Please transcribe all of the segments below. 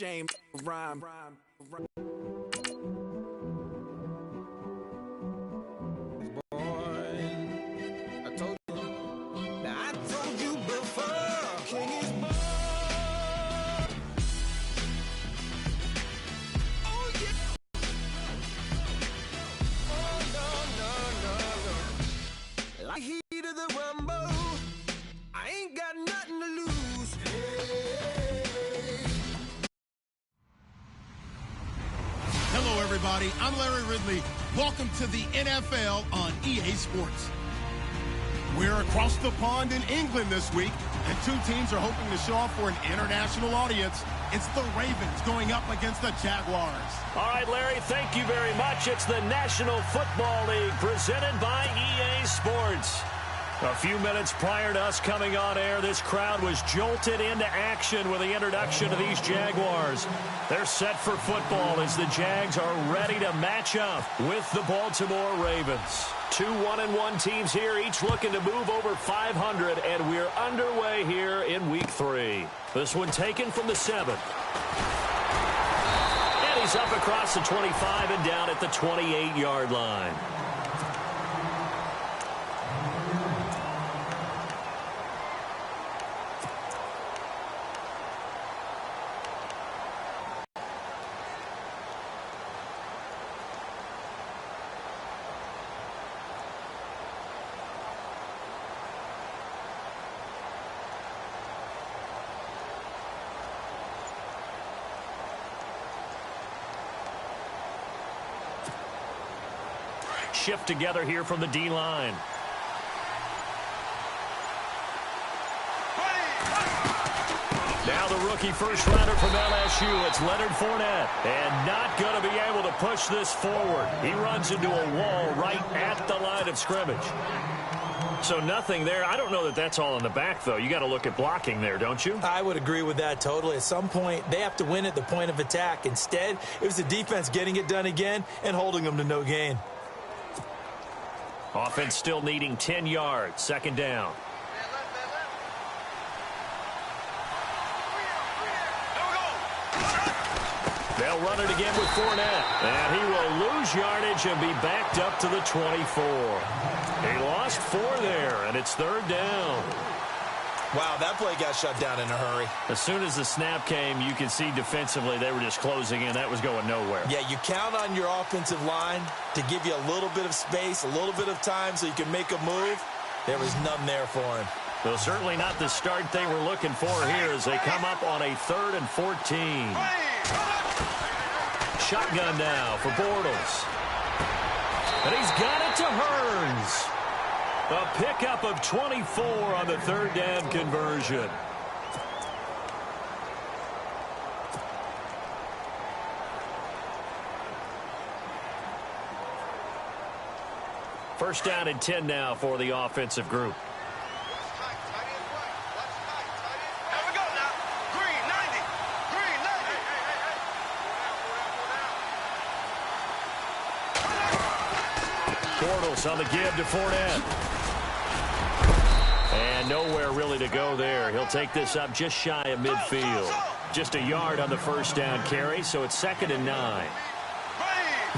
shame, rhyme. Heat of the rumble, I ain't got nothing to lose. Hello, everybody. I'm Larry Ridley. Welcome to the NFL on EA Sports. We're across the pond in England this week, and two teams are hoping to show off for an international audience. It's the Ravens going up against the Jaguars. All right, Larry, thank you very much. It's the National Football League presented by EA Sports. A few minutes prior to us coming on air, this crowd was jolted into action with the introduction of these Jaguars. They're set for football as the Jags are ready to match up with the Baltimore Ravens. Two 1-1 teams here, each looking to move over 500, and we're underway here in Week 3. This one taken from the 7. And he's up across the 25 and down at the 28-yard line. Shift together here from the D-line. Now the rookie first-rounder from LSU, it's Leonard Fournette. And not going to be able to push this forward. He runs into a wall right at the line of scrimmage. So nothing there. I don't know that that's all in the back, though. You got to look at blocking there, don't you? I would agree with that totally. At some point, they have to win at the point of attack. Instead, it was the defense getting it done again and holding them to no gain. Offense still needing 10 yards. Second down. They'll run it again with Fournette. And he will lose yardage and be backed up to the 24. He lost 4 there, and it's third down. Wow, that play got shut down in a hurry. As soon as the snap came, you could see defensively they were just closing in. That was going nowhere. Yeah, you count on your offensive line to give you a little bit of space, a little bit of time so you can make a move. There was none there for him. Well, certainly not the start they were looking for here as they come up on a 3rd and 14. Shotgun now for Bortles. And he's got it to Hearns. A pickup of 24 on the third down conversion. First down and 10 now for the offensive group. Bortles on the give to Fournette. And nowhere really to go there. He'll take this up just shy of midfield. Just a yard on the first down carry, so it's 2nd and 9.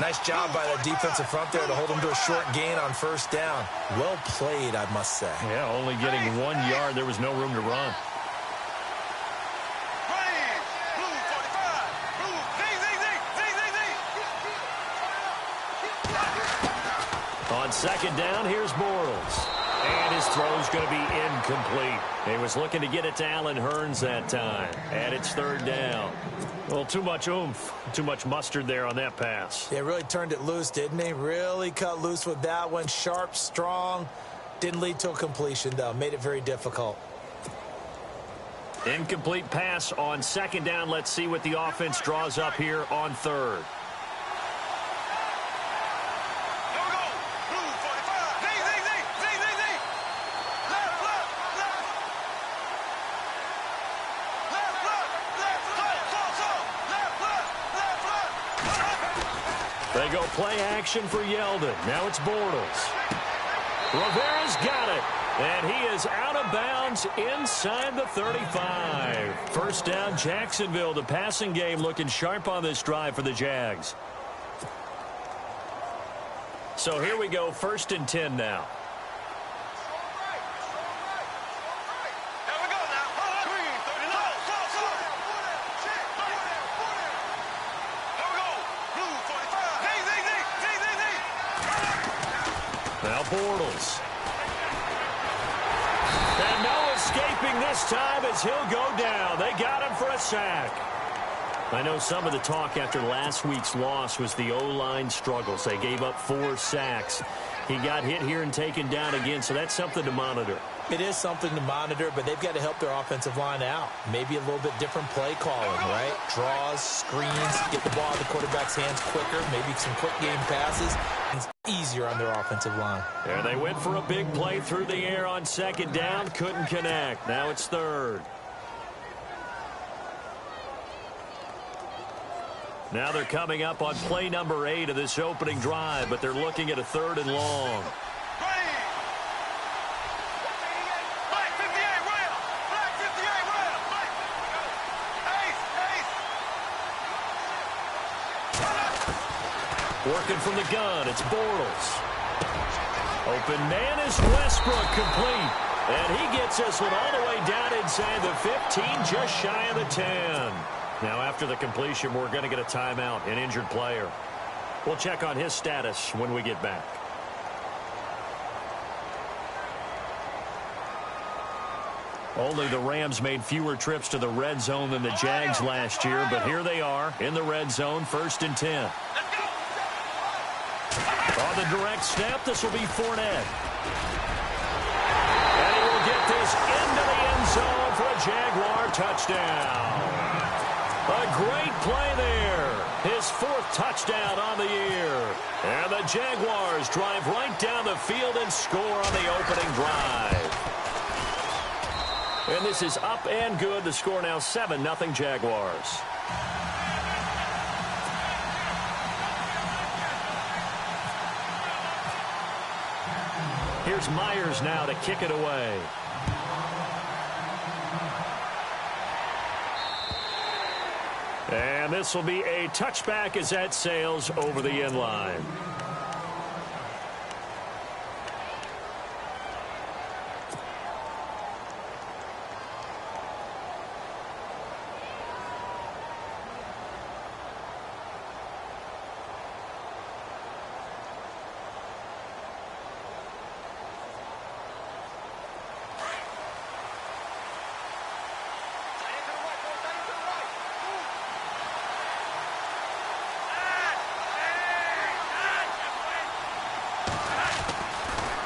Nice job by the defensive front there to hold him to a short gain on first down. Well played, I must say. Yeah, only getting 1 yard. There was no room to run. On second down, here's Bortles. And his throw's going to be incomplete. He was looking to get it to Allen Hearns that time. And it's third down. Well, too much oomph, too much mustard there on that pass. They really turned it loose, didn't he? Really cut loose with that one. Sharp, strong. Didn't lead to a completion, though. Made it very difficult. Incomplete pass on second down. Let's see what the offense draws up here on third. They go play action for Yeldon. Now it's Bortles. Rivera's got it. And he is out of bounds inside the 35. First down, Jacksonville. The passing game looking sharp on this drive for the Jags. So here we go, 1st and 10 now. Now Bortles. And no escaping this time as he'll go down. They got him for a sack. I know some of the talk after last week's loss was the O-line struggles. They gave up 4 sacks. He got hit here and taken down again, so that's something to monitor. It is something to monitor, but they've got to help their offensive line out. Maybe a little bit different play calling, right? Draws, screens, get the ball in the quarterback's hands quicker, maybe some quick game passes. It's easier on their offensive line. And they went for a big play through the air on 2nd down, couldn't connect. Now it's 3rd. Now they're coming up on play number 8 of this opening drive, but they're looking at a 3rd and long. Working from the gun, it's Bortles. Open man is Westbrook, complete. And he gets this one all the way down inside the 15, just shy of the 10. Now after the completion, we're going to get a timeout, an injured player. We'll check on his status when we get back. Only the Rams made fewer trips to the red zone than the Jags last year, but here they are in the red zone, 1st and 10. On the direct snap, this will be Fournette. And he will get this into the end zone for a Jaguar touchdown. A great play there. His 4th touchdown on the year. And the Jaguars drive right down the field and score on the opening drive. And this is up and good. The score now 7-0 Jaguars. Here's Myers now to kick it away. And this will be a touchback as that sails over the end line.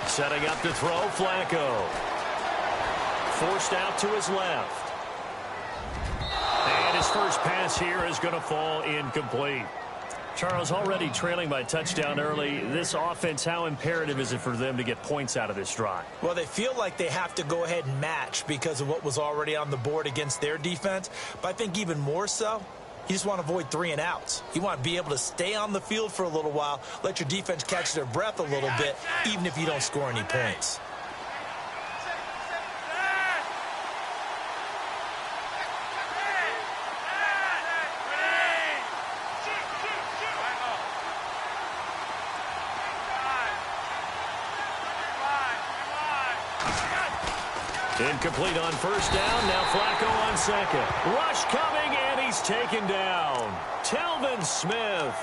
Setting up to throw, Flacco. Forced out to his left. And his first pass here is going to fall incomplete. Charles, already trailing by touchdown early. This offense, how imperative is it for them to get points out of this drive? Well, they feel like they have to go ahead and match because of what was already on the board against their defense. But I think even more so, you just want to avoid 3 and outs. You want to be able to stay on the field for a little while, let your defense catch their breath a little bit, even if you don't score any points. Incomplete on first down. Now Flacco on second. Rush coming, and he's taken down. Telvin Smith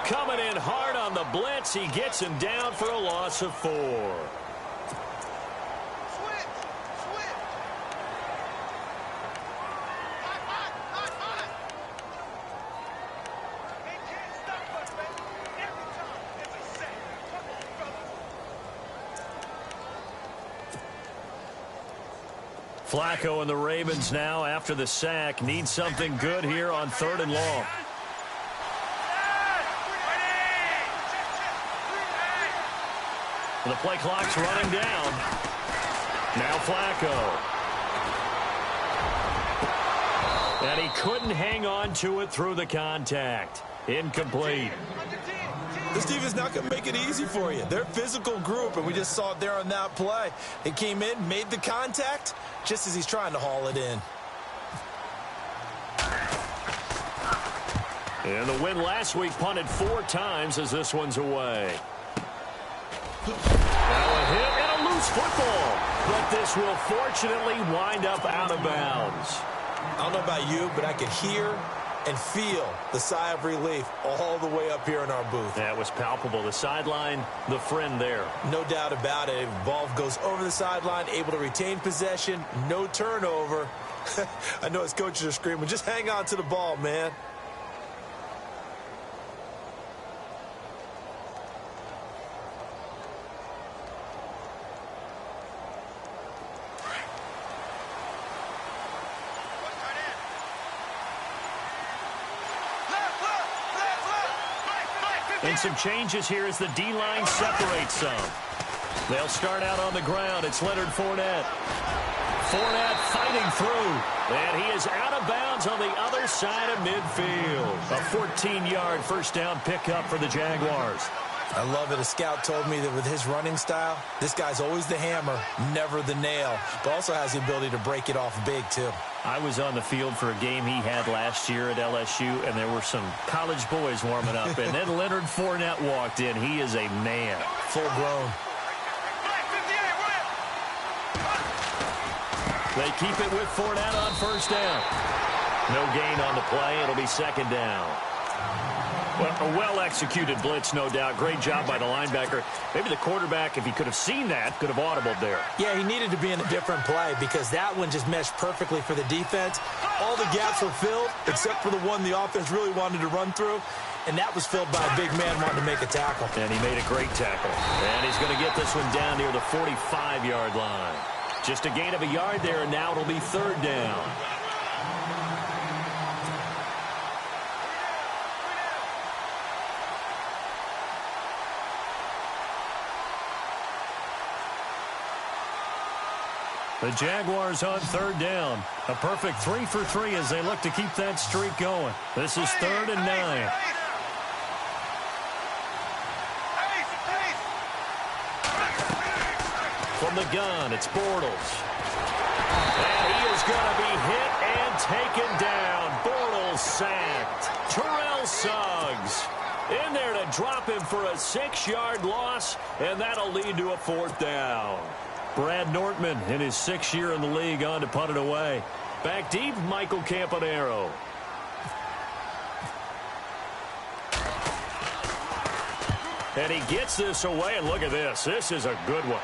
coming in hard on the blitz. He gets him down for a loss of 4. Flacco and the Ravens now, after the sack, need something good here on 3rd and long. The play clock's running down. Now Flacco. And he couldn't hang on to it through the contact. Incomplete. This defense is not going to make it easy for you. They're a physical group, and we just saw it there on that play. It came in, made the contact, just as he's trying to haul it in. And the win last week punted 4 times as this one's away. Now a hit and a loose football. But this will fortunately wind up out of bounds. I don't know about you, but I could hear and feel the sigh of relief all the way up here in our booth. That was palpable. The sideline, the friend there. No doubt about it. Ball goes over the sideline, able to retain possession, no turnover. I know his coaches are screaming, just hang on to the ball, man. And some changes here as the D-line separates some. They'll start out on the ground. It's Leonard Fournette. Fournette fighting through. And he is out of bounds on the other side of midfield. A 14-yard first down pickup for the Jaguars. I love it. A scout told me that with his running style, this guy's always the hammer, never the nail, but also has the ability to break it off big, too. I was on the field for a game he had last year at LSU, and there were some college boys warming up, and then Leonard Fournette walked in. He is a man. Full grown. They keep it with Fournette on first down. No gain on the play. It'll be second down. Well, a well-executed blitz, no doubt. Great job by the linebacker. Maybe the quarterback, if he could have seen that, could have audibled there. Yeah, he needed to be in a different play because that one just meshed perfectly for the defense. All the gaps were filled except for the one the offense really wanted to run through, and that was filled by a big man wanting to make a tackle. And he made a great tackle. And he's going to get this one down near the 45-yard line. Just a gain of a yard there, and now it'll be third down. The Jaguars on third down. A perfect 3 for 3 as they look to keep that streak going. This is 3rd and 9. From the gun, it's Bortles. And he is going to be hit and taken down. Bortles sacked. Terrell Suggs in there to drop him for a 6-yard loss, and that'll lead to a 4th down. Brad Nortman in his 6th year in the league on to punt it away. Back deep, Michael Campanaro. And he gets this away, and look at this. This is a good one.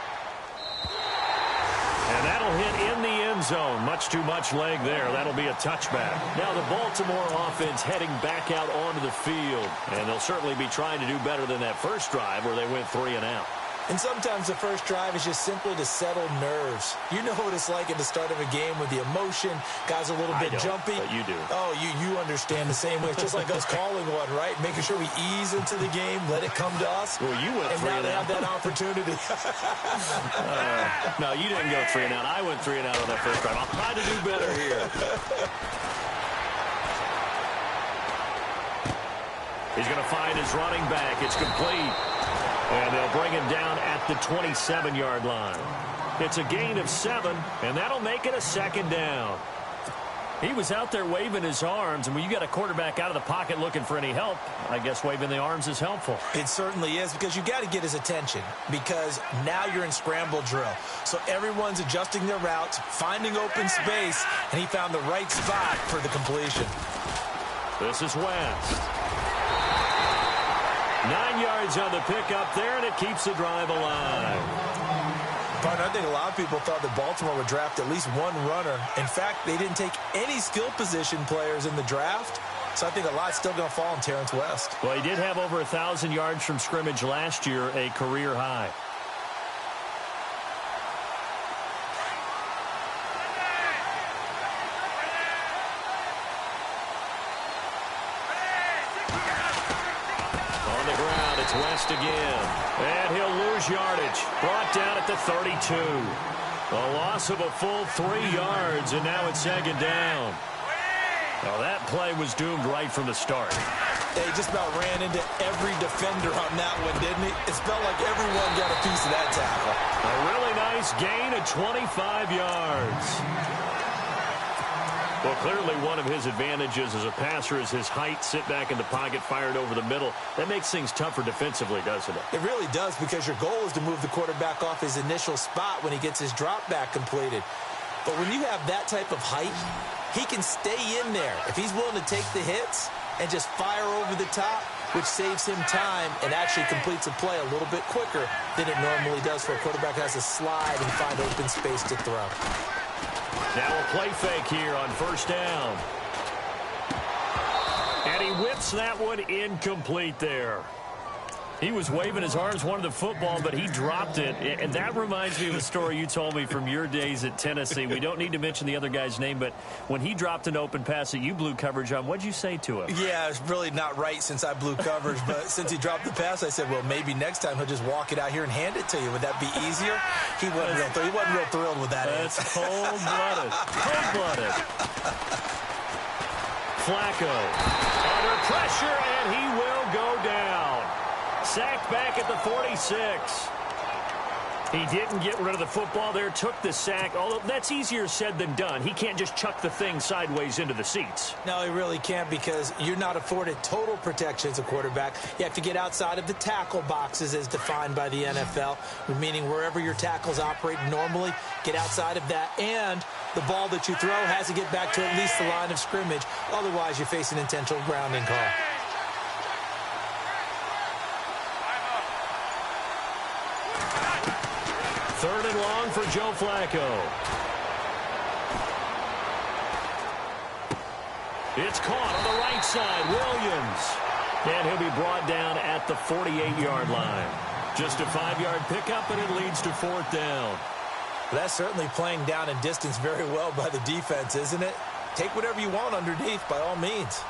And that'll hit in the end zone. Much too much leg there. That'll be a touchback. Now the Baltimore offense heading back out onto the field. And they'll certainly be trying to do better than that first drive where they went 3 and out. And sometimes the first drive is just simply to settle nerves. You know what it's like at the start of a game with the emotion. Guys are a little bit jumpy. But you do. Oh, you understand the same way. It's just like us calling one, right? Making sure we ease into the game, let it come to us. Well, you went 3 and out. And now they have that opportunity. No, you didn't go 3 and out. I went 3 and out on that first drive. I'll try to do better here. He's going to find his running back. It's complete. And they'll bring him down at the 27-yard line. It's a gain of 7, and that'll make it a 2nd down. He was out there waving his arms, and when you got a quarterback out of the pocket looking for any help, I guess waving the arms is helpful. It certainly is, because you got to get his attention, because now you're in scramble drill. So everyone's adjusting their routes, finding open space, and he found the right spot for the completion. This is West. 9 yards on the pickup there, and it keeps the drive alive. Partner, I think a lot of people thought that Baltimore would draft at least one runner. In fact, they didn't take any skill position players in the draft. So I think a lot's still going to fall on Terrence West. Well, he did have over 1,000 yards from scrimmage last year, a career high. West again, and he'll lose yardage. Brought down at the 32. A loss of a full 3 yards, and now it's 2nd down. Well, that play was doomed right from the start. He just about ran into every defender on that one, didn't he? It felt like everyone got a piece of that tackle. A really nice gain of 25 yards. Well, clearly one of his advantages as a passer is his height, sit back in the pocket, fired over the middle. That makes things tougher defensively, doesn't it? It really does, because your goal is to move the quarterback off his initial spot when he gets his drop back completed. But when you have that type of height, he can stay in there. If he's willing to take the hits and just fire over the top, which saves him time and actually completes a play a little bit quicker than it normally does for a quarterback who has to slide and find open space to throw. Now a play fake here on first down. And he whips that one incomplete there. He was waving his arms, wanted the football, but he dropped it. And that reminds me of a story you told me from your days at Tennessee. We don't need to mention the other guy's name, but when he dropped an open pass that you blew coverage on, what'd you say to him? Yeah, it's really not right since I blew coverage, but since he dropped the pass, I said, well, maybe next time he'll just walk it out here and hand it to you. Would that be easier? He wasn't real thrilled with that. That's cold-blooded. Cold-blooded. Flacco under pressure, and he will go down. Sacked back at the 46. He didn't get rid of the football there, took the sack, although that's easier said than done. He can't just chuck the thing sideways into the seats. No, he really can't, because you're not afforded total protection as a quarterback. You have to get outside of the tackle boxes as defined by the NFL, meaning wherever your tackles operate normally, get outside of that, and the ball that you throw has to get back to at least the line of scrimmage. Otherwise, you face an intentional grounding call. Third and long for Joe Flacco. It's caught on the right side. Williams. And he'll be brought down at the 48-yard line. Just a 5-yard pickup, and it leads to fourth down. That's certainly playing down in distance very well by the defense, isn't it? Take whatever you want underneath, by all means.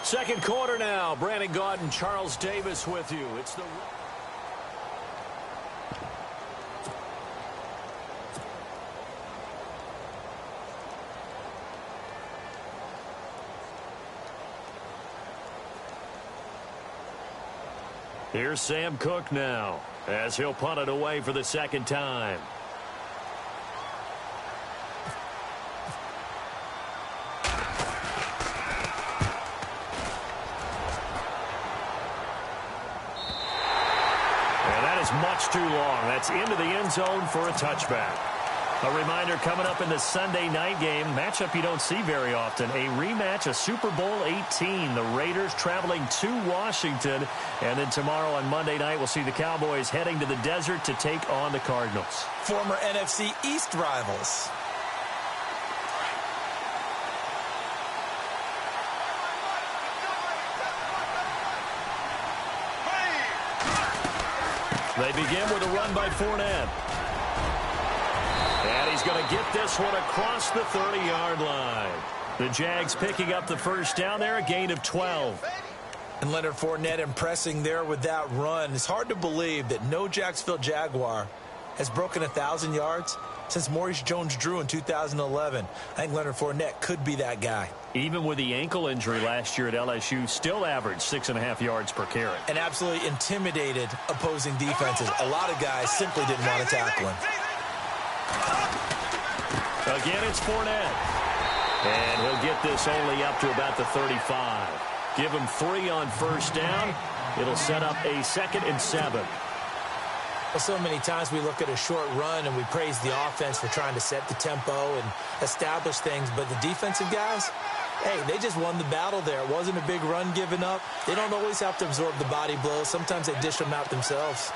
Second quarter now. Brandon Gaudin, Charles Davis with you. It's the... Here's Sam Cook now, as he'll punt it away for the second time. Much too long. That's into the end zone for a touchback. A reminder coming up in the Sunday night game, matchup you don't see very often, a rematch of Super Bowl 18. The Raiders traveling to Washington, and then tomorrow on Monday night we'll see the Cowboys heading to the desert to take on the Cardinals. Former NFC East rivals. They begin with a run by Fournette. And he's going to get this one across the 30-yard line. The Jags picking up the first down there, a gain of 12. And Leonard Fournette impressing there with that run. It's hard to believe that no Jacksonville Jaguar has broken 1,000 yards since Maurice Jones-Drew in 2011. I think Leonard Fournette could be that guy. Even with the ankle injury last year at LSU, still averaged 6.5 yards per carry. And absolutely intimidated opposing defenses. A lot of guys simply didn't want to tackle him. Again, it's Fournette. And he'll get this only up to about the 35. Give him 3 on first down. It'll set up a 2nd and 7. Well, so many times we look at a short run and we praise the offense for trying to set the tempo and establish things, but the defensive guys, hey, they just won the battle there. It wasn't a big run given up. They don't always have to absorb the body blows. Sometimes they dish them out themselves.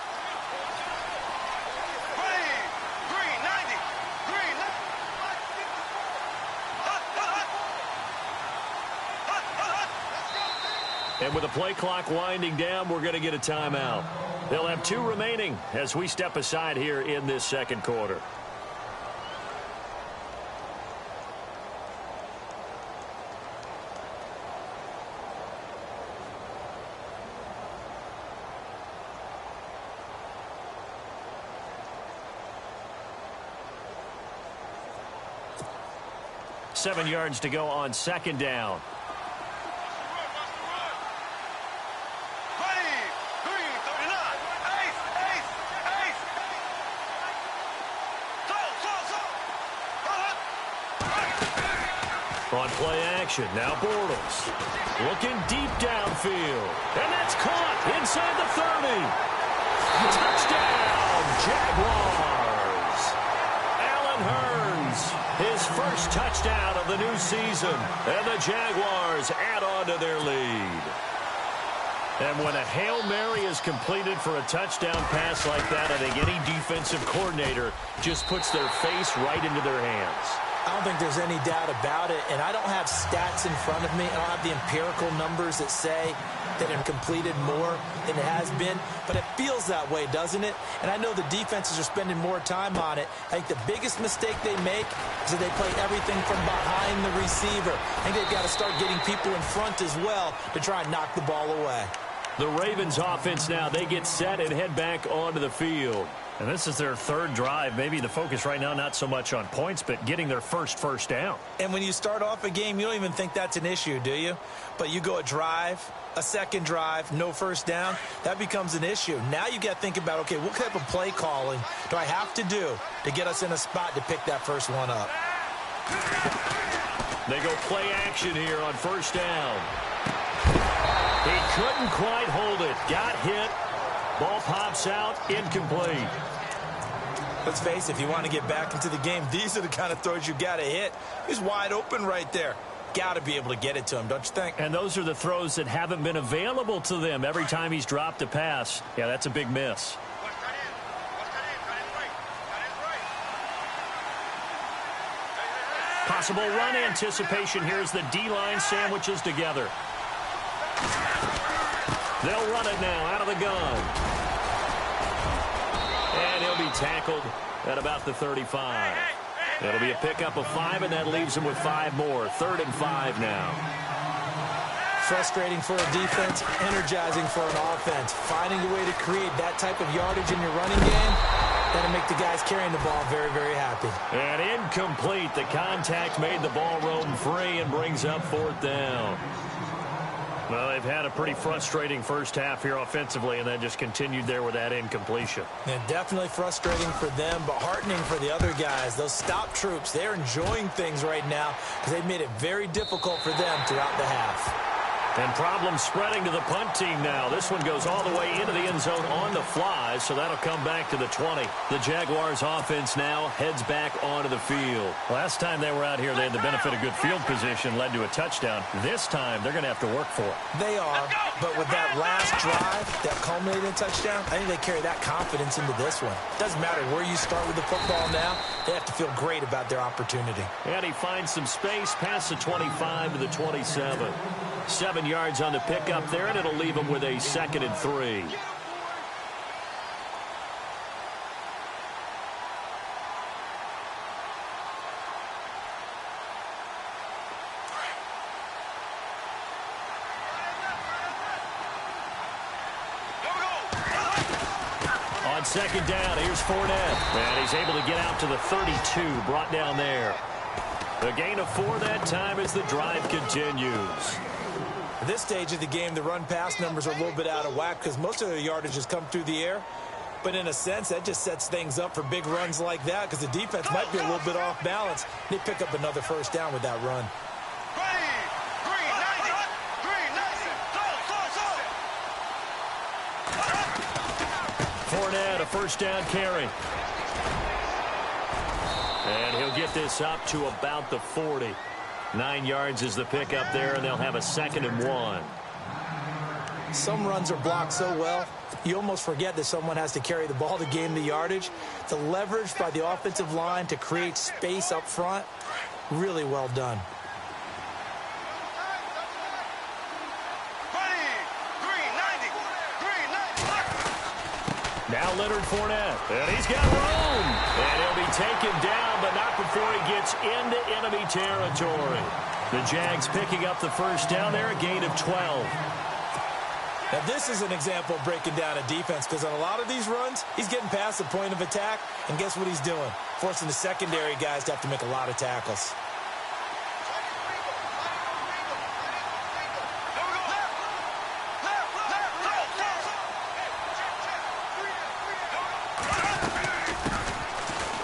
And with the play clock winding down, we're going to get a timeout. They'll have 2 remaining as we step aside here in this second quarter. 7 yards to go on second down. On play action, now Bortles. Looking deep downfield. And that's caught inside the 30. Touchdown, Jaguars. Allen Hurns, his first touchdown of the new season. And the Jaguars add on to their lead. And when a Hail Mary is completed for a touchdown pass like that, I think any defensive coordinator just puts their face right into their hands. I don't think there's any doubt about it, and I don't have stats in front of me. I don't have the empirical numbers that say that it completed more than it has been, but it feels that way, doesn't it? And I know the defenses are spending more time on it. I think the biggest mistake they make is that they play everything from behind the receiver. I think they've got to start getting people in front as well to try and knock the ball away. The Ravens offense now, they get set and head back onto the field. And this is their third drive. Maybe the focus right now, not so much on points, but getting their first down. And when you start off a game, you don't even think that's an issue, do you? But you go a drive, a second drive, no first down, that becomes an issue. Now you got to think about, okay, what type of play calling do I have to do to get us in a spot to pick that first one up? They go play action here on first down. He couldn't quite hold it. Got hit. Ball pops out, incomplete. Let's face it, if you want to get back into the game, these are the kind of throws you got to hit. He's wide open right there. Got to be able to get it to him, don't you think? And those are the throws that haven't been available to them every time he's dropped a pass. Yeah, that's a big miss. Possible run anticipation here as the D-line sandwiches together. They'll run it now out of the gun. And he'll be tackled at about the 35. It'll be a pickup of 5, and that leaves him with 5 more. 3rd and 5 now. Frustrating for a defense, energizing for an offense. Finding a way to create that type of yardage in your running game, that'll make the guys carrying the ball very, very happy. And incomplete. The contact made the ball roam free and brings up 4th down. Well, they've had a pretty frustrating first half here offensively, and then just continued there with that incompletion. And definitely frustrating for them, but heartening for the other guys. Those stop troops, they're enjoying things right now because they've made it very difficult for them throughout the half. And problems spreading to the punt team now. This one goes all the way into the end zone on the fly, so that'll come back to the 20. The Jaguars offense now heads back onto the field. Last time they were out here, they had the benefit of good field position, led to a touchdown. This time, they're going to have to work for it. They are, but with that last drive that culminated in a touchdown, I think they carry that confidence into this one. Doesn't matter where you start with the football now, they have to feel great about their opportunity. And he finds some space past the 25 to the 27. 7 yards on the pickup there, and it'll leave him with a 2nd and 3. On 2nd down, here's Fournette. And he's able to get out to the 32, brought down there. A gain of 4 that time as the drive continues. At this stage of the game, the run-pass numbers are a little bit out of whack because most of their yardage has come through the air. But in a sense, that just sets things up for big runs like that because the defense might be a little bit off balance. They pick up another first down with that run. Fournette, a first down carry. And he'll get this up to about the 40. 9 yards is the pickup there, and they'll have a 2nd and 1. Some runs are blocked so well, you almost forget that someone has to carry the ball to gain the yardage. The leverage by the offensive line to create space up front, really well done. Now Leonard Fournette, and he's got room. And he'll be taken down, but not before he gets into enemy territory. The Jags picking up the first down there, a gain of 12. Now this is an example of breaking down a defense because on a lot of these runs, he's getting past the point of attack, and guess what he's doing? Forcing the secondary guys to have to make a lot of tackles.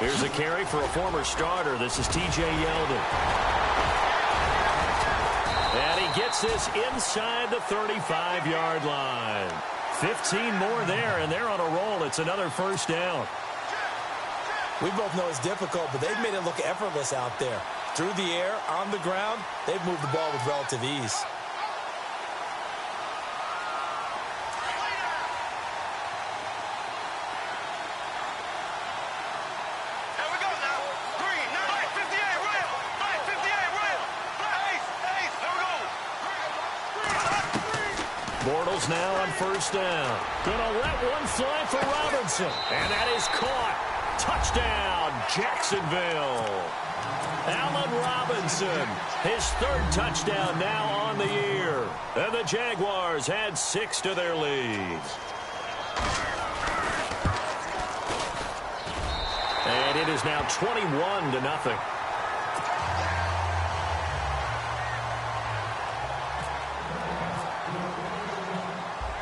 Here's a carry for a former starter. This is T.J. Yeldon. And he gets this inside the 35-yard line. 15 more there, and they're on a roll. It's another first down. We both know it's difficult, but they've made it look effortless out there. Through the air, on the ground, they've moved the ball with relative ease. Bortles now on first down. Gonna let one fly for Robinson. And that is caught. Touchdown, Jacksonville. Allen Robinson, his third touchdown now on the year. And the Jaguars add 6 to their lead. And it is now 21-0.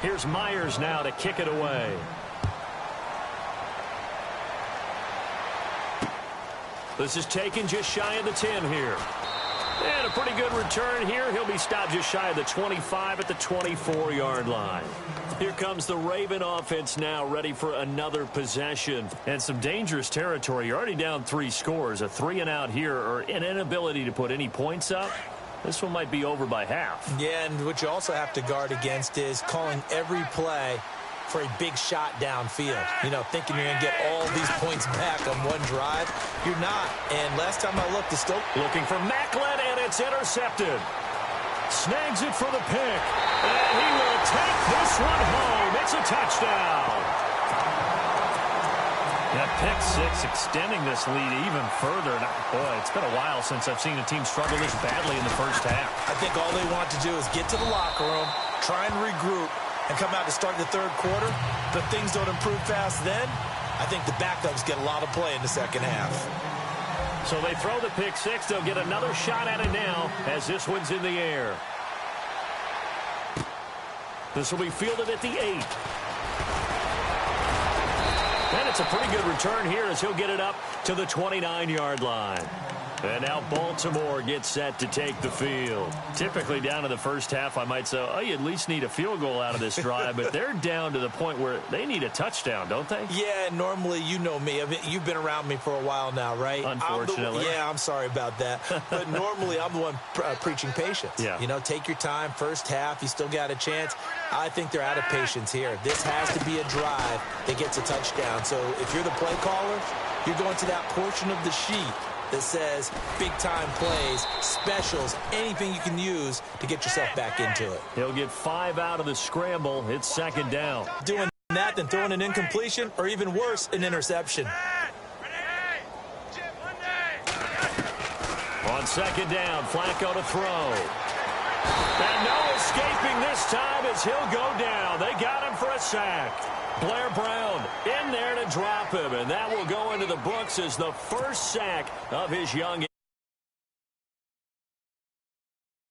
Here's Myers now to kick it away. This is taken just shy of the 10 here. And a pretty good return here. He'll be stopped just shy of the 25 at the 24-yard line. Here comes the Raven offense now, ready for another possession. And some dangerous territory. You're already down 3 scores. A 3-and-out here, or an inability to put any points up. This one might be over by half. Yeah, and what you also have to guard against is calling every play for a big shot downfield. You know, thinking you're going to get all these points back on one drive. You're not. And last time I looked, it's still looking for Macklin, and it's intercepted. Snags it for the pick. And he will take this one home. It's a touchdown. That pick six extending this lead even further. And boy, it's been a while since I've seen a team struggle this badly in the first half. I think all they want to do is get to the locker room, try and regroup, and come out to start the third quarter. But things don't improve fast then. I think the backups get a lot of play in the second half. So they throw the pick six. They'll get another shot at it now as this one's in the air. This will be fielded at the 8. And it's a pretty good return here as he'll get it up to the 29-yard line. And now Baltimore gets set to take the field. Typically down to the first half, I might say, oh, you at least need a field goal out of this drive. But they're down to the point where they need a touchdown, don't they? Yeah, normally, you know me. I mean, you've been around me for a while now, right? Unfortunately. I'm sorry about that. But normally, I'm the one preaching patience. Yeah. You know, take your time. First half, you still got a chance. I think they're out of patience here. This has to be a drive that gets a touchdown. So if you're the play caller, you're going to that portion of the sheet that says big-time plays, specials, anything you can use to get yourself back into it. He'll get 5 out of the scramble. It's second down. Doing that, then throwing an incompletion, or even worse, an interception. On second down, Flacco to throw. And no escaping this time as he'll go down. They got him for a sack. Blair Brown in there to drop him, and that will go into the books as the first sack of his young